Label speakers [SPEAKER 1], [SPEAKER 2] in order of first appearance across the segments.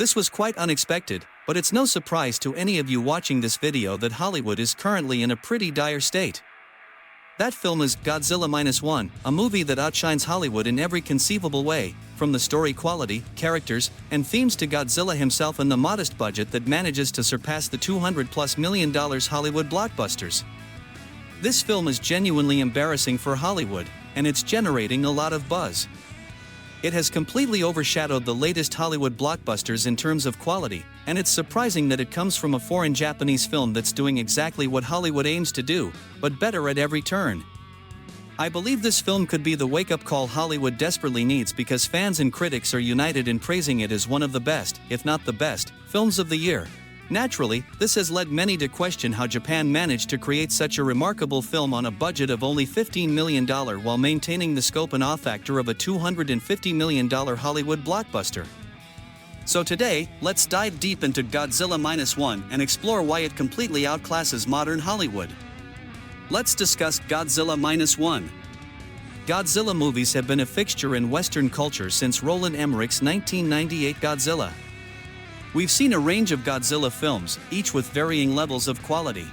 [SPEAKER 1] This was quite unexpected, but it's no surprise to any of you watching this video that Hollywood is currently in a pretty dire state. That film is Godzilla Minus One, a movie that outshines Hollywood in every conceivable way, from the story quality, characters, and themes to Godzilla himself and the modest budget that manages to surpass the $200+ million Hollywood blockbusters. This film is genuinely embarrassing for Hollywood, and it's generating a lot of buzz. It has completely overshadowed the latest Hollywood blockbusters in terms of quality, and it's surprising that it comes from a foreign Japanese film that's doing exactly what Hollywood aims to do, but better at every turn. I believe this film could be the wake-up call Hollywood desperately needs because fans and critics are united in praising it as one of the best, if not the best, films of the year. Naturally, this has led many to question how Japan managed to create such a remarkable film on a budget of only $15 million while maintaining the scope and awe factor of a $250 million Hollywood blockbuster. So today, let's dive deep into Godzilla Minus One and explore why it completely outclasses modern Hollywood. Let's discuss Godzilla Minus One. Godzilla movies have been a fixture in Western culture since Roland Emmerich's 1998 Godzilla. We've seen a range of Godzilla films, each with varying levels of quality.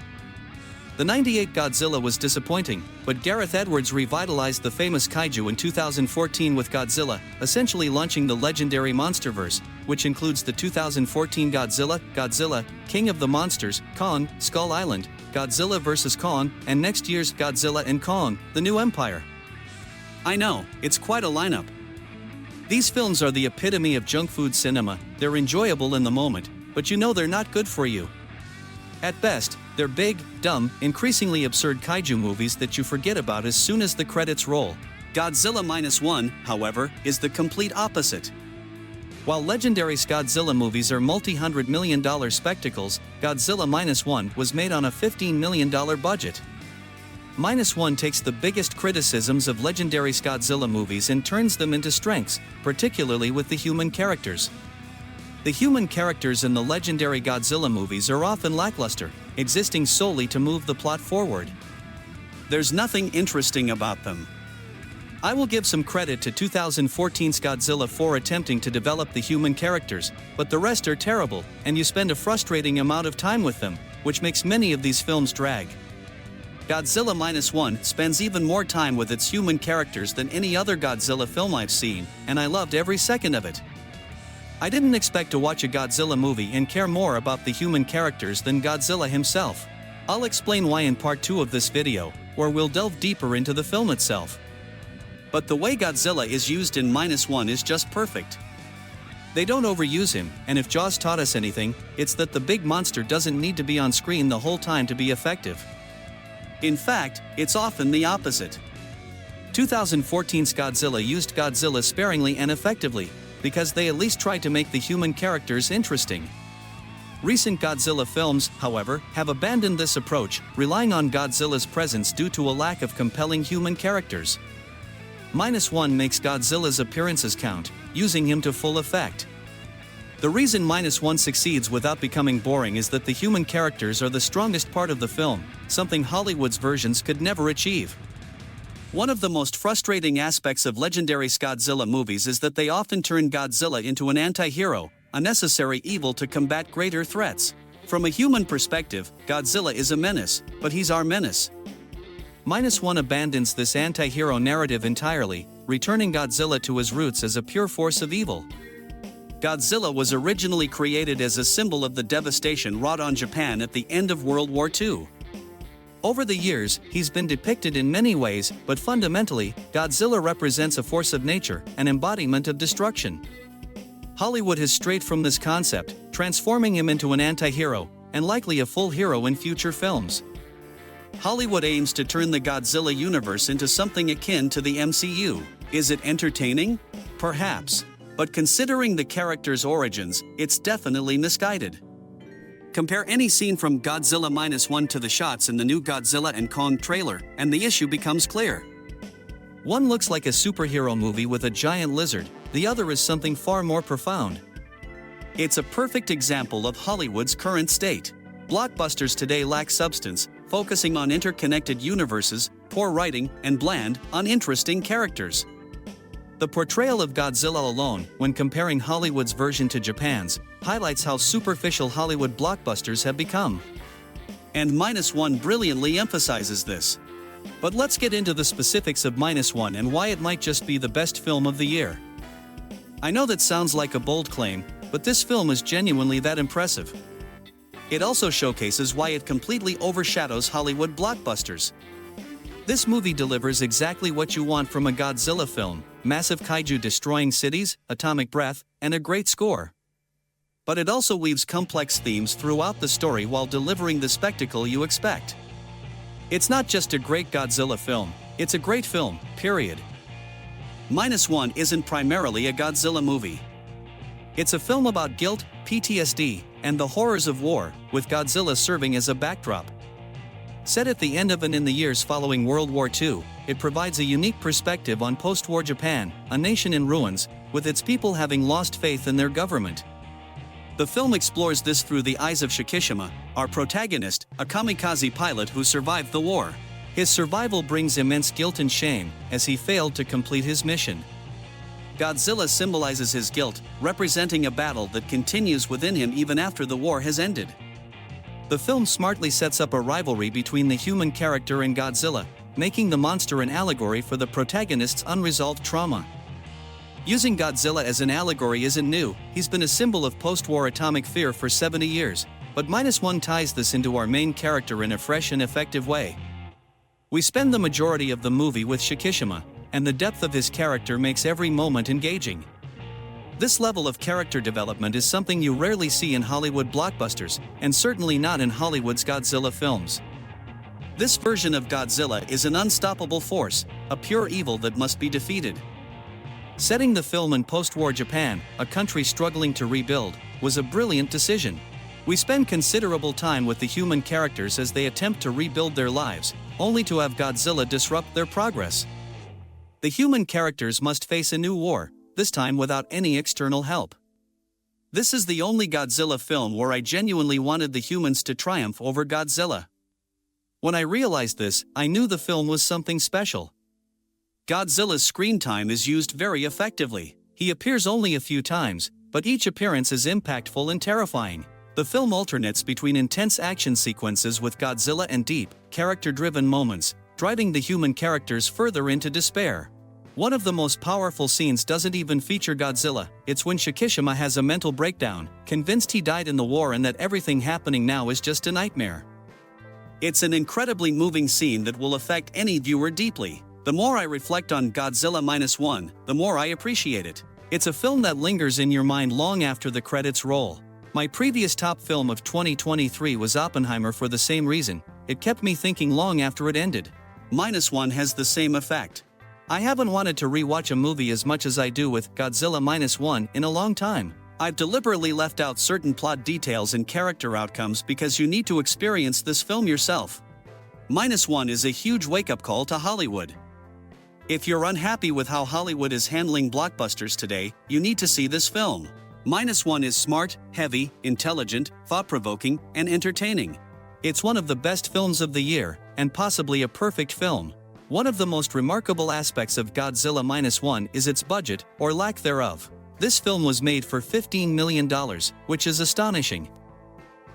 [SPEAKER 1] The '98 Godzilla was disappointing, but Gareth Edwards revitalized the famous kaiju in 2014 with Godzilla, essentially launching the legendary MonsterVerse, which includes the 2014 Godzilla, Godzilla, King of the Monsters, Kong, Skull Island, Godzilla vs. Kong, and next year's Godzilla and Kong, The New Empire. I know, it's quite a lineup. These films are the epitome of junk food cinema. They're enjoyable in the moment, but you know they're not good for you. At best, they're big, dumb, increasingly absurd kaiju movies that you forget about as soon as the credits roll. Godzilla Minus One, however, is the complete opposite. While legendary Godzilla movies are multi-hundred-million-dollar spectacles, Godzilla Minus One was made on a $15 million budget. Minus One takes the biggest criticisms of legendary Godzilla movies and turns them into strengths, particularly with the human characters. The human characters in the legendary Godzilla movies are often lackluster, existing solely to move the plot forward. There's nothing interesting about them. I will give some credit to 2014's Godzilla for attempting to develop the human characters, but the rest are terrible, and you spend a frustrating amount of time with them, which makes many of these films drag. Godzilla Minus One spends even more time with its human characters than any other Godzilla film I've seen, and I loved every second of it. I didn't expect to watch a Godzilla movie and care more about the human characters than Godzilla himself. I'll explain why in part 2 of this video, where we'll delve deeper into the film itself. But the way Godzilla is used in Minus One is just perfect. They don't overuse him, and if Jaws taught us anything, it's that the big monster doesn't need to be on screen the whole time to be effective. In fact, it's often the opposite. 2014's Godzilla used Godzilla sparingly and effectively, because they at least tried to make the human characters interesting. Recent Godzilla films, however, have abandoned this approach, relying on Godzilla's presence due to a lack of compelling human characters. Minus One makes Godzilla's appearances count, using him to full effect. The reason Minus One succeeds without becoming boring is that the human characters are the strongest part of the film, something Hollywood's versions could never achieve. One of the most frustrating aspects of legendary Godzilla movies is that they often turn Godzilla into an anti-hero, a necessary evil to combat greater threats. From a human perspective, Godzilla is a menace, but he's our menace. Minus One abandons this anti-hero narrative entirely, returning Godzilla to his roots as a pure force of evil. Godzilla was originally created as a symbol of the devastation wrought on Japan at the end of World War II. Over the years, he's been depicted in many ways, but fundamentally, Godzilla represents a force of nature, an embodiment of destruction. Hollywood has strayed from this concept, transforming him into an anti-hero, and likely a full hero in future films. Hollywood aims to turn the Godzilla universe into something akin to the MCU. Is it entertaining? Perhaps. But considering the character's origins, it's definitely misguided. Compare any scene from Godzilla Minus One to the shots in the new Godzilla and Kong trailer, and the issue becomes clear. One looks like a superhero movie with a giant lizard, the other is something far more profound. It's a perfect example of Hollywood's current state. Blockbusters today lack substance, focusing on interconnected universes, poor writing, and bland, uninteresting characters. The portrayal of Godzilla alone, when comparing Hollywood's version to Japan's, highlights how superficial Hollywood blockbusters have become. And Minus One brilliantly emphasizes this. But let's get into the specifics of Minus One and why it might just be the best film of the year. I know that sounds like a bold claim, but this film is genuinely that impressive. It also showcases why it completely overshadows Hollywood blockbusters. This movie delivers exactly what you want from a Godzilla film: massive kaiju destroying cities, atomic breath, and a great score. But it also weaves complex themes throughout the story while delivering the spectacle you expect. It's not just a great Godzilla film, it's a great film, period. Minus One isn't primarily a Godzilla movie. It's a film about guilt, PTSD, and the horrors of war, with Godzilla serving as a backdrop. Set at the end of and in the years following World War II, it provides a unique perspective on post-war Japan, a nation in ruins, with its people having lost faith in their government. The film explores this through the eyes of Shikishima, our protagonist, a kamikaze pilot who survived the war. His survival brings immense guilt and shame, as he failed to complete his mission. Godzilla symbolizes his guilt, representing a battle that continues within him even after the war has ended. The film smartly sets up a rivalry between the human character and Godzilla, making the monster an allegory for the protagonist's unresolved trauma. Using Godzilla as an allegory isn't new, he's been a symbol of post-war atomic fear for 70 years, but Minus One ties this into our main character in a fresh and effective way. We spend the majority of the movie with Shikishima, and the depth of his character makes every moment engaging. This level of character development is something you rarely see in Hollywood blockbusters, and certainly not in Hollywood's Godzilla films. This version of Godzilla is an unstoppable force, a pure evil that must be defeated. Setting the film in post-war Japan, a country struggling to rebuild, was a brilliant decision. We spend considerable time with the human characters as they attempt to rebuild their lives, only to have Godzilla disrupt their progress. The human characters must face a new war, this time without any external help. This is the only Godzilla film where I genuinely wanted the humans to triumph over Godzilla. When I realized this, I knew the film was something special. Godzilla's screen time is used very effectively. He appears only a few times, but each appearance is impactful and terrifying. The film alternates between intense action sequences with Godzilla and deep, character-driven moments, driving the human characters further into despair. One of the most powerful scenes doesn't even feature Godzilla. It's when Shikishima has a mental breakdown, convinced he died in the war and that everything happening now is just a nightmare. It's an incredibly moving scene that will affect any viewer deeply. The more I reflect on Godzilla Minus One, the more I appreciate it. It's a film that lingers in your mind long after the credits roll. My previous top film of 2023 was Oppenheimer for the same reason. It kept me thinking long after it ended. Minus One has the same effect. I haven't wanted to rewatch a movie as much as I do with Godzilla Minus One in a long time. I've deliberately left out certain plot details and character outcomes because you need to experience this film yourself. Minus One is a huge wake-up call to Hollywood. If you're unhappy with how Hollywood is handling blockbusters today, you need to see this film. Minus One is smart, heavy, intelligent, thought-provoking, and entertaining. It's one of the best films of the year, and possibly a perfect film. One of the most remarkable aspects of Godzilla Minus One is its budget, or lack thereof. This film was made for $15 million, which is astonishing.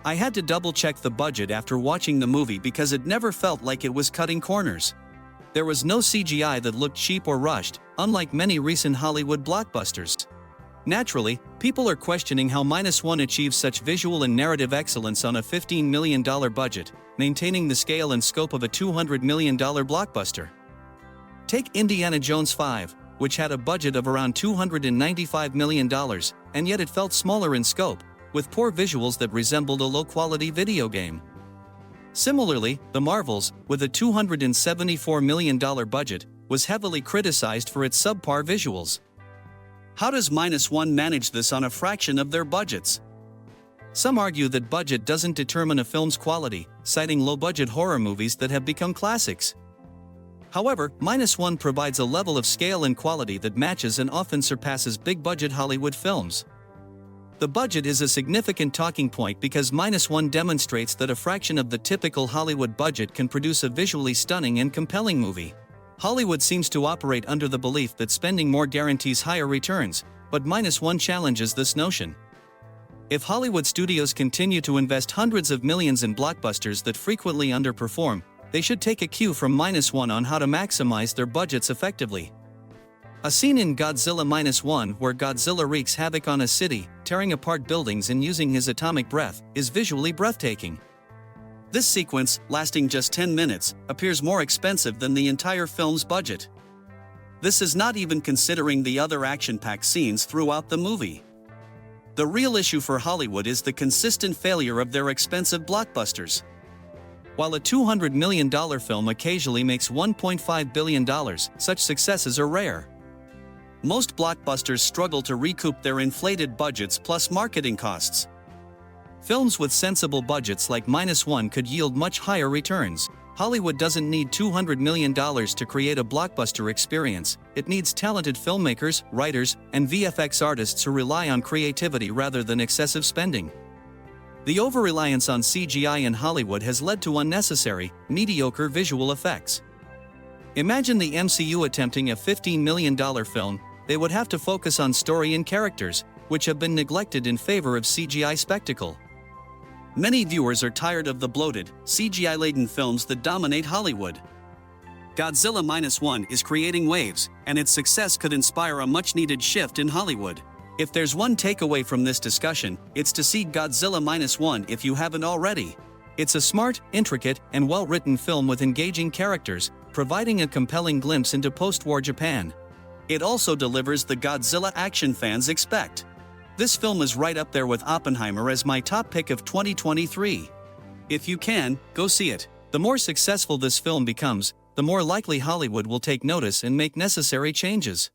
[SPEAKER 1] I had to double-check the budget after watching the movie because it never felt like it was cutting corners. There was no CGI that looked cheap or rushed, unlike many recent Hollywood blockbusters. Naturally, people are questioning how Minus One achieves such visual and narrative excellence on a $15 million budget, maintaining the scale and scope of a $200 million blockbuster. Take Indiana Jones 5, which had a budget of around $295 million, and yet it felt smaller in scope, with poor visuals that resembled a low-quality video game. Similarly, The Marvels, with a $274 million budget, was heavily criticized for its subpar visuals. How does Minus One manage this on a fraction of their budgets? Some argue that budget doesn't determine a film's quality, citing low-budget horror movies that have become classics. However, Minus One provides a level of scale and quality that matches and often surpasses big-budget Hollywood films. The budget is a significant talking point because Minus One demonstrates that a fraction of the typical Hollywood budget can produce a visually stunning and compelling movie. Hollywood seems to operate under the belief that spending more guarantees higher returns, but Minus One challenges this notion. If Hollywood studios continue to invest hundreds of millions in blockbusters that frequently underperform, they should take a cue from Minus One on how to maximize their budgets effectively. A scene in Godzilla Minus One where Godzilla wreaks havoc on a city, tearing apart buildings and using his atomic breath, is visually breathtaking. This sequence, lasting just 10 minutes, appears more expensive than the entire film's budget. This is not even considering the other action-packed scenes throughout the movie. The real issue for Hollywood is the consistent failure of their expensive blockbusters. While a $200 million film occasionally makes $1.5 billion, such successes are rare. Most blockbusters struggle to recoup their inflated budgets plus marketing costs. Films with sensible budgets like Minus One could yield much higher returns. Hollywood doesn't need $200 million to create a blockbuster experience. It needs talented filmmakers, writers, and VFX artists who rely on creativity rather than excessive spending. The over-reliance on CGI in Hollywood has led to unnecessary, mediocre visual effects. Imagine the MCU attempting a $15 million film. They would have to focus on story and characters, which have been neglected in favor of CGI spectacle. Many viewers are tired of the bloated, CGI-laden films that dominate Hollywood. Godzilla Minus One is creating waves, and its success could inspire a much-needed shift in Hollywood. If there's one takeaway from this discussion, it's to see Godzilla Minus One if you haven't already. It's a smart, intricate, and well-written film with engaging characters, providing a compelling glimpse into post-war Japan. It also delivers the Godzilla action fans expect. This film is right up there with Oppenheimer as my top pick of 2023. If you can, go see it. The more successful this film becomes, the more likely Hollywood will take notice and make necessary changes.